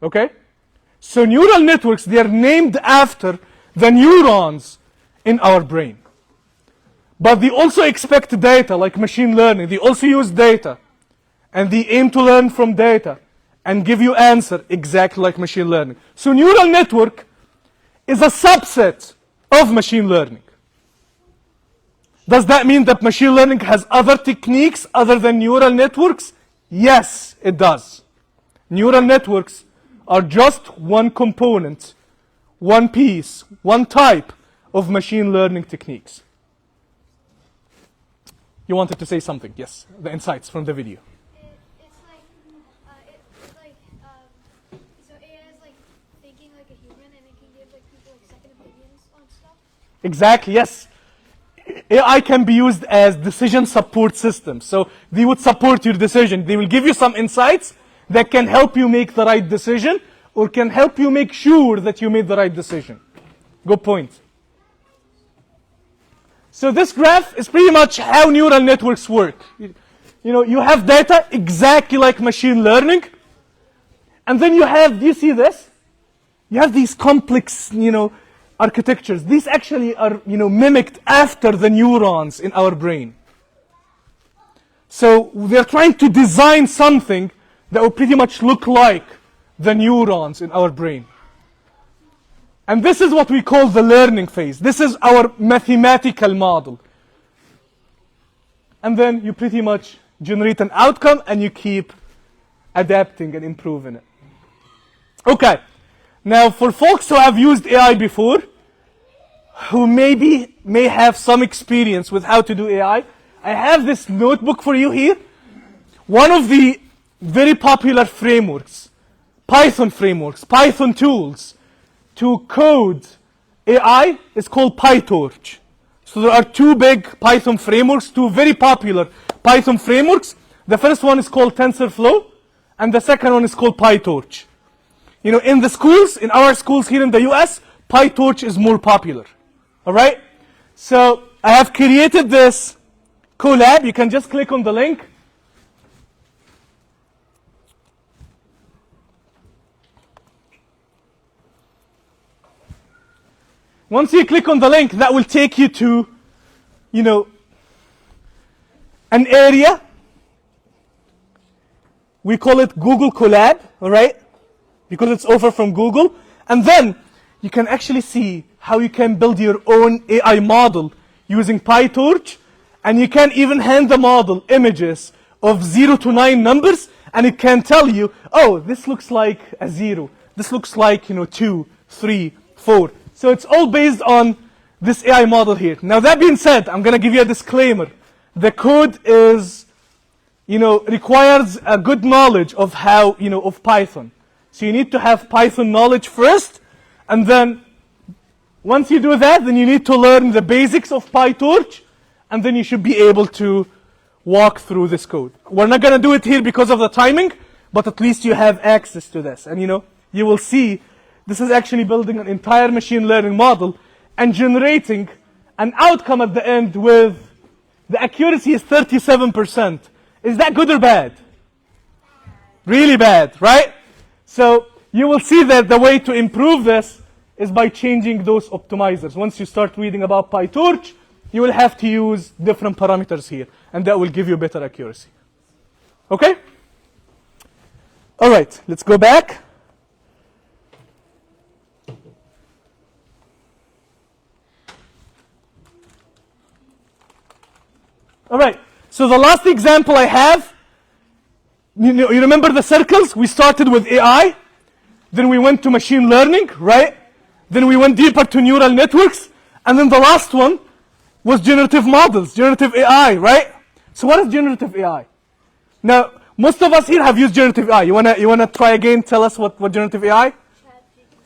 Okay? So neural networks, they are named after the neurons in our brain. But they also expect data, like machine learning. They also use data. And they aim to learn from data and give you answer exactly like machine learning. So neural network is a subset of machine learning. Does that mean that machine learning has other techniques other than neural networks? Yes, it does. Neural networks are just one component, one piece, one type of machine learning techniques. You wanted to say something? Yes, the insights from the video. So AI is like thinking like a human, and it can give like people like second opinions on stuff. Exactly, yes. AI can be used as decision support system. So they would support your decision. They will give you some insights that can help you make the right decision or can help you make sure that you made the right decision. Good point. So this graph is pretty much how neural networks work. You know, you have data exactly like machine learning. And then you have, do you see this? You have these complex, architectures. These actually are, mimicked after the neurons in our brain. So they're trying to design something that will pretty much look like the neurons in our brain. And this is what we call the learning phase. This is our mathematical model. And then you pretty much generate an outcome and you keep adapting and improving it. Okay. Now, for folks who have used AI before, who may have some experience with how to do AI, I have this notebook for you here. One of the very popular frameworks, Python frameworks, Python tools to code AI is called PyTorch. So there are two big Python frameworks, two very popular Python frameworks. The first one is called TensorFlow, and the second one is called PyTorch. In the schools, in our schools here in the US, PyTorch is more popular. All right? So I have created this collab. You can just click on the link. Once you click on the link, that will take you to, an area. We call it Google Collab, all right? Because it's offered from Google. And then you can actually see how you can build your own AI model using PyTorch. And you can even hand the model images of 0 to 9 numbers. And it can tell you, oh, this looks like a 0. This looks like, 2, 3, 4. So it's all based on this AI model here. Now that being said, I'm going to give you a disclaimer. The code is, requires a good knowledge of how, of Python. So you need to have Python knowledge first. And then once you do that, then you need to learn the basics of PyTorch. And then you should be able to walk through this code. We're not going to do it here because of the timing, but at least you have access to this. And, you will see this is actually building an entire machine learning model and generating an outcome at the end with the accuracy is 37%. Is that good or bad? Really bad, right? So you will see that the way to improve this is by changing those optimizers. Once you start reading about PyTorch, you will have to use different parameters here, and that will give you better accuracy. Okay? All right, let's go back. All right, so the last example I have, you remember the circles? We started with AI, then we went to machine learning, right? Then we went deeper to neural networks, and then the last one was generative models, generative AI, right? So what is generative AI? Now, most of us here have used generative AI. You wanna try again, tell us what generative AI?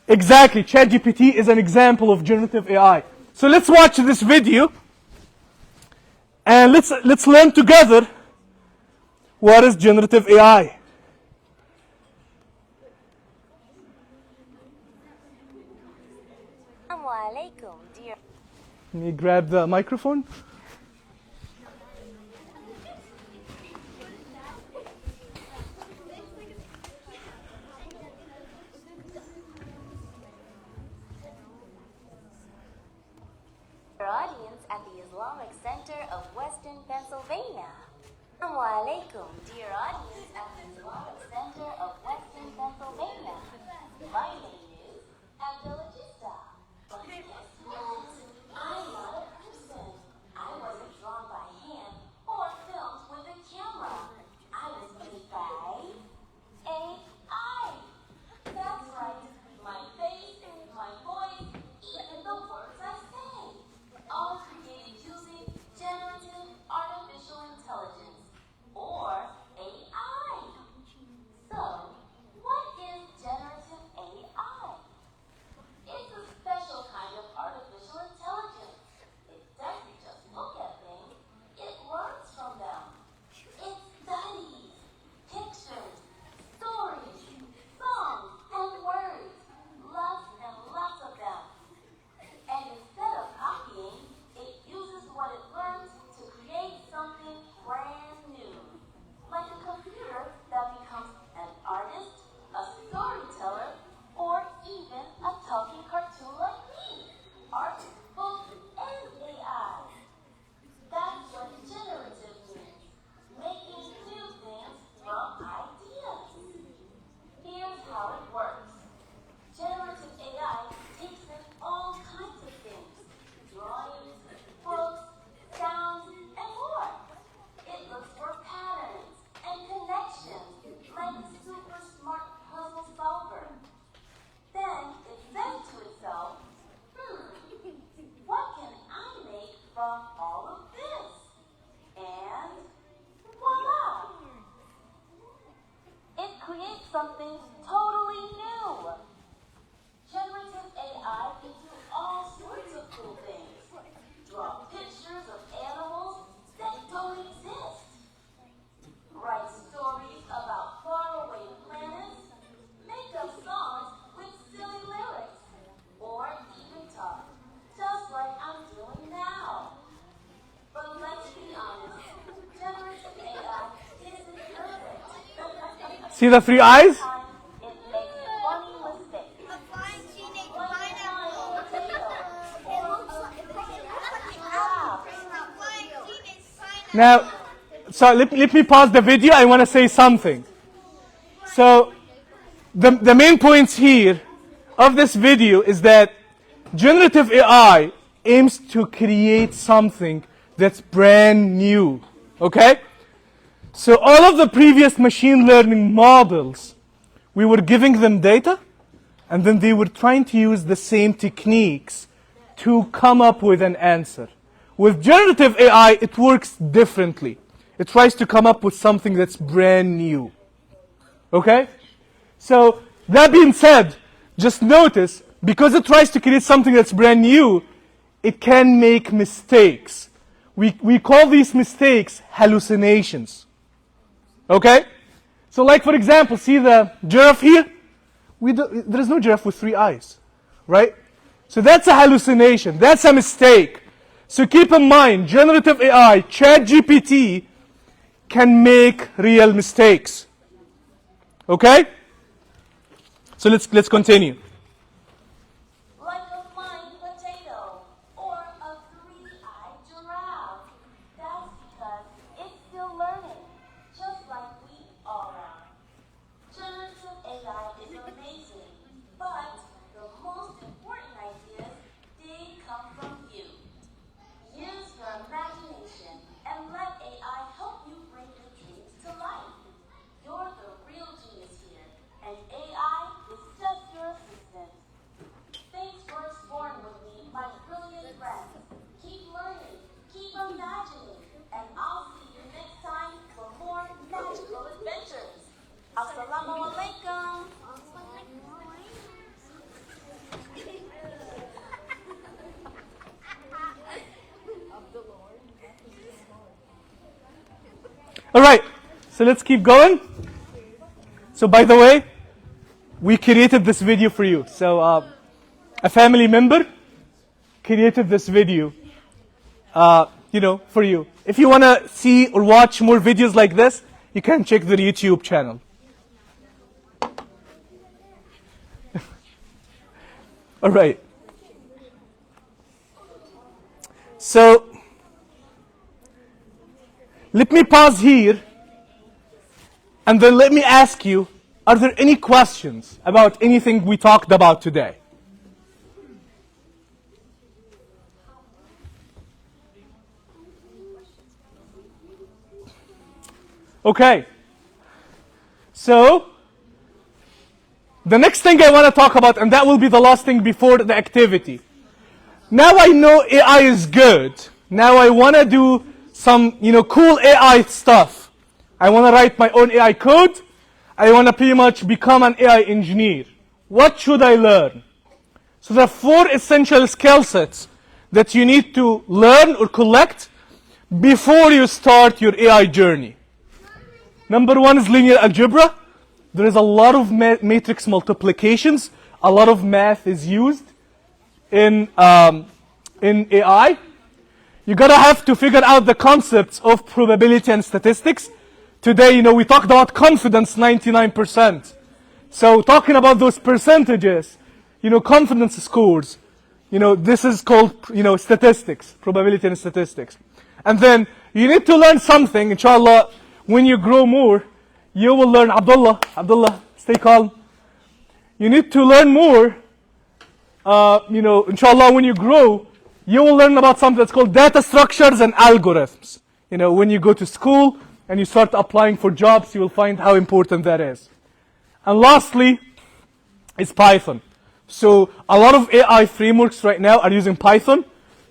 Exactly, ChatGPT is an example of generative AI. So let's watch this video. And let's learn together what is generative AI. Dear. Can you grab the microphone? Islamic Center of Western Pennsylvania. Assalamu alaikum, dear audience at the Islamic Center of Western Pennsylvania. My name is Abdulajista. But guess what? I'm not a person. I wasn't drawn by hand or filmed with a camera. I was made by AI. That's right. My face, my voice, even the words I say. All created using generative artificial intelligence, or AI. So, what is generative AI? It's a special kind of artificial intelligence. It doesn't just look at things, it learns from them. It studies pictures, stories, songs, and words. Lots and lots of them. And instead of copying, it uses what it learns to create something brand new. Like a computer that becomes an artist, a storyteller, or even a talking cartoon like me. Art, books, and AI. That's what generative means. Making new things from ideas. Here's how it works. Generative AI takes in all kinds of things. Drawings, books, sounds, and more. It looks for patterns and connections like a super smart puzzle solver. Then it says to itself, what can I make from all of this? And voila! It creates something totally new. Generative AI can do all sorts of cool things. Draw pictures of animals that don't exist. Write stories about faraway planets. Make up songs with silly lyrics. Or even talk, just like I'm doing now. But let's be honest, generative AI isn't perfect. See the three eyes? Sometimes it makes funny mistakes. A flying teenage Like a pineapple. potato, It looks like a giraffe. flying teenage pineapple. Now, so let me pause the video. I want to say something. So, the main points here of this video is that generative AI aims to create something that's brand new. Okay? So all of the previous machine learning models, we were giving them data, and then they were trying to use the same techniques to come up with an answer. With generative AI, it works differently. It tries to come up with something that's brand new. Okay? So, that being said, just notice, because it tries to create something that's brand new, it can make mistakes. We call these mistakes hallucinations. Okay? So like, for example, see the giraffe here? There is no giraffe with three eyes. Right? So that's a hallucination. That's a mistake. So keep in mind, generative AI, ChatGPT, can make real mistakes. Okay? So let's continue. Like a flying potato or a three-eyed giraffe. That's because it's still learning, just like we all are. Generative AI is amazing, but the most important ideas did come from you. Use your imagination and let AI help you bring your dreams to life. You're the real genius here, and AI is just your assistant. Thanks for exploring with me, my brilliant friends. Keep learning, keep imagining, and I'll see you next time for more magical adventures. Assalamu alaikum. All right, so let's keep going. So by the way, we created this video for you. So a family member created this video, for you. If you want to see or watch more videos like this, you can check the YouTube channel. All right. So let me pause here and then let me ask you, are there any questions about anything we talked about today? Okay. So, the next thing I want to talk about, and that will be the last thing before the activity. Now I know AI is good. Now I want to do some, cool AI stuff. I want to write my own AI code. I want to pretty much become an AI engineer. What should I learn? So there are 4 essential skill sets that you need to learn or collect before you start your AI journey. Number 1 is linear algebra. There is a lot of matrix multiplications. A lot of math is used in AI. You gotta have to figure out the concepts of probability and statistics. Today, we talked about confidence, 99%. So talking about those percentages, confidence scores, this is called, statistics, probability and statistics. And then you need to learn something, inshallah, when you grow more, you will learn, Abdullah, stay calm. You need to learn more, inshallah, when you grow, you will learn about something that's called data structures and algorithms. When you go to school and you start applying for jobs, you will find how important that is. And lastly, is Python. So a lot of AI frameworks right now are using Python.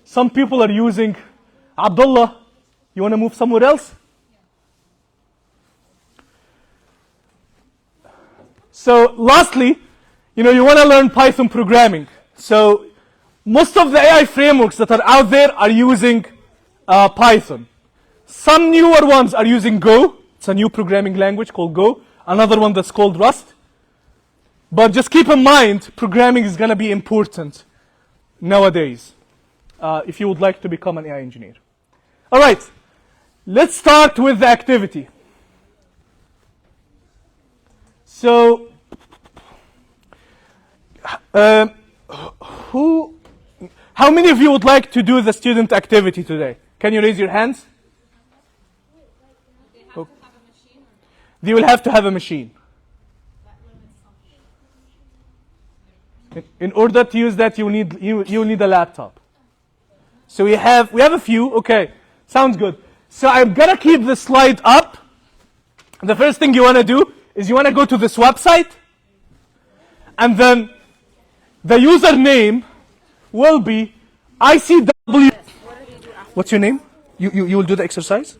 Some people are using, Abdullah, you want to move somewhere else? So lastly, you want to learn Python programming. So most of the AI frameworks that are out there are using Python. Some newer ones are using Go. It's a new programming language called Go. Another one that's called Rust. But just keep in mind, programming is going to be important nowadays if you would like to become an AI engineer. All right, let's start with the activity. So, how many of you would like to do the student activity today? Can you raise your hands? They will have to have a machine. In order to use that, you need a laptop. So we have a few. Okay, sounds good. So I'm gonna keep the slide up. The first thing you want to do is you want to go to this website, and then the username will be ICW. What's your name? You will do the exercise?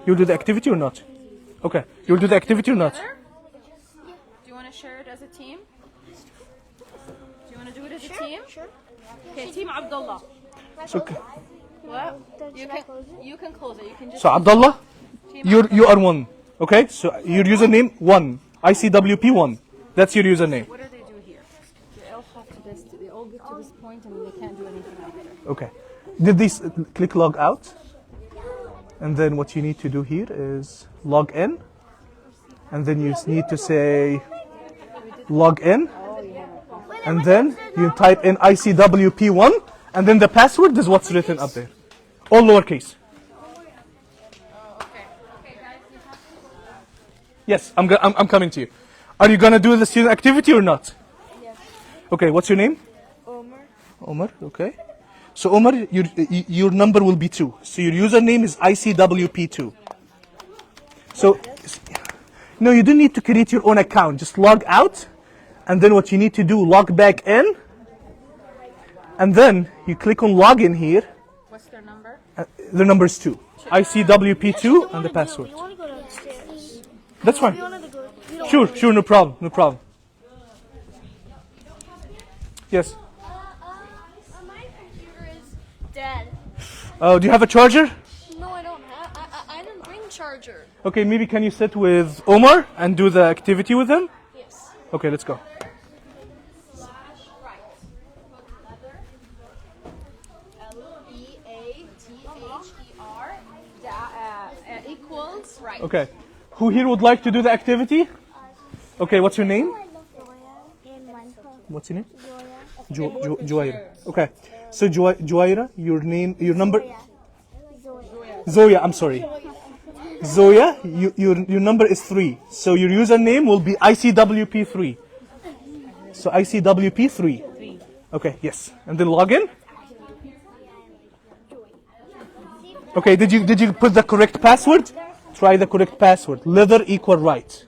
You'll do the activity or not? Okay, you'll do the activity or not? Do you want to share it as a team? Do you want to do it as a team? Sure. Okay, Team Abdullah. Okay. What? You can close it. You can just. So Abdullah, you are 1. Okay, so your username 1. ICWP 1. That's your username. What do they do here? They all have to this. They all get to this point and they can't do anything after. Okay. Did this click log out? And then what you need to do here is log in. And then you need to say log in. And then you type in ICWP1. And then the password is what's written up there. All lowercase. Yes, I'm coming to you. Are you going to do the student activity or not? Yes. Okay, what's your name? Omar, okay. So Omar, your number will be 2. So your username is ICWP2. So, no, you don't need to create your own account. Just log out. And then what you need to do, log back in. And then you click on login here. What's their number? The number is 2. ICWP2 and the password. We want to go downstairs. That's fine. We wanted to go. We don't Sure, no problem. Yes. My computer is dead. Do you have a charger? No, I don't have. I didn't bring charger. Okay, maybe can you sit with Omar and do the activity with him? Yes. Okay, let's go. Equals right. Okay. Who here would like to do the activity? Okay, what's your name? What's your name? Joaira. Okay. So Joaira, your number? Zoya, I'm sorry. Zoya, your number is 3. So your username will be ICWP3. So ICWP3. Okay, yes. And then log in. Okay, did you put the correct password? Try the correct password. Leather equal right.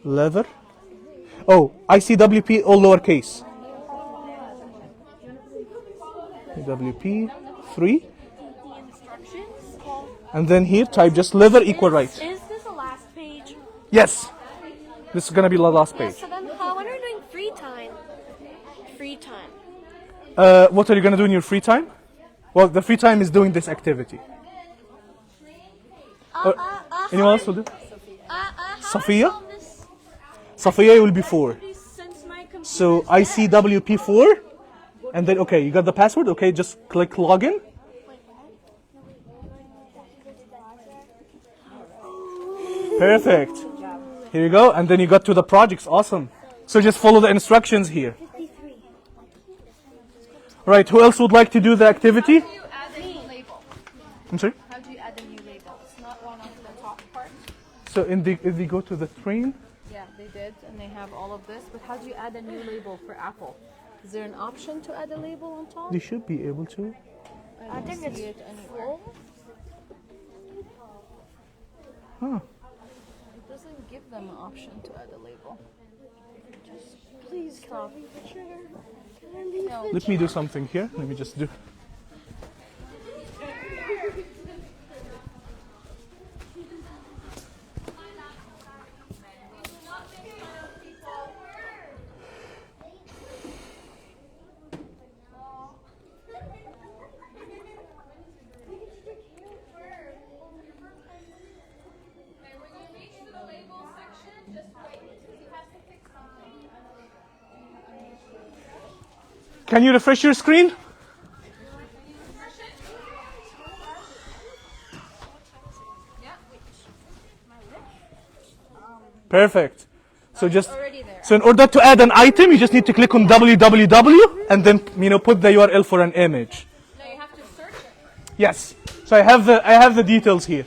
Leather. Oh, ICWP all lowercase. WP3. And then here type just leather equal right. Is this the last page? Yes. This is gonna be the last page. So then when are you doing free time? Free time. What are you gonna do in your free time? Well, the free time is doing this activity. Anyone else will do? Sophia? Sophia will be 4. So ICWP4. And then, okay, you got the password? Okay, just click login. Perfect. Here you go. And then you got to the projects. Awesome. So just follow the instructions here. Right, who else would like to do the activity? How do you add a new label? I'm sorry? How do you add a new label? It's not one of the top parts. So if they go to the train, Yeah, they did, and they have all of this. But how do you add a new label for Apple? Is there an option to add a label on top? they should be able to. I don't see it anywhere. Huh. It doesn't give them an option to add a label. Just please stop. No. Let me do something here. Let me just do. Can you refresh your screen? Perfect. So in order to add an item, you just need to click on www and then put the URL for an image. No, you have to search it. Yes. So I have the details here.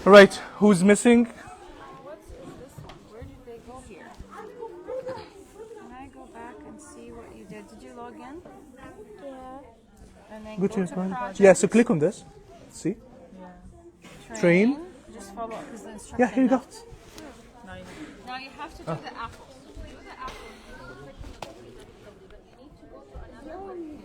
Right, who's missing? What's this one? Where did they go here? Can I go back and see what you did? Did you log in? Yeah. And then Go go to your to phone. project. Yeah, so click on this. See? Train. Just follow because the instruction. Yeah, here you go. left. Now you have to do the apple. Do the apple. You need to go to another one.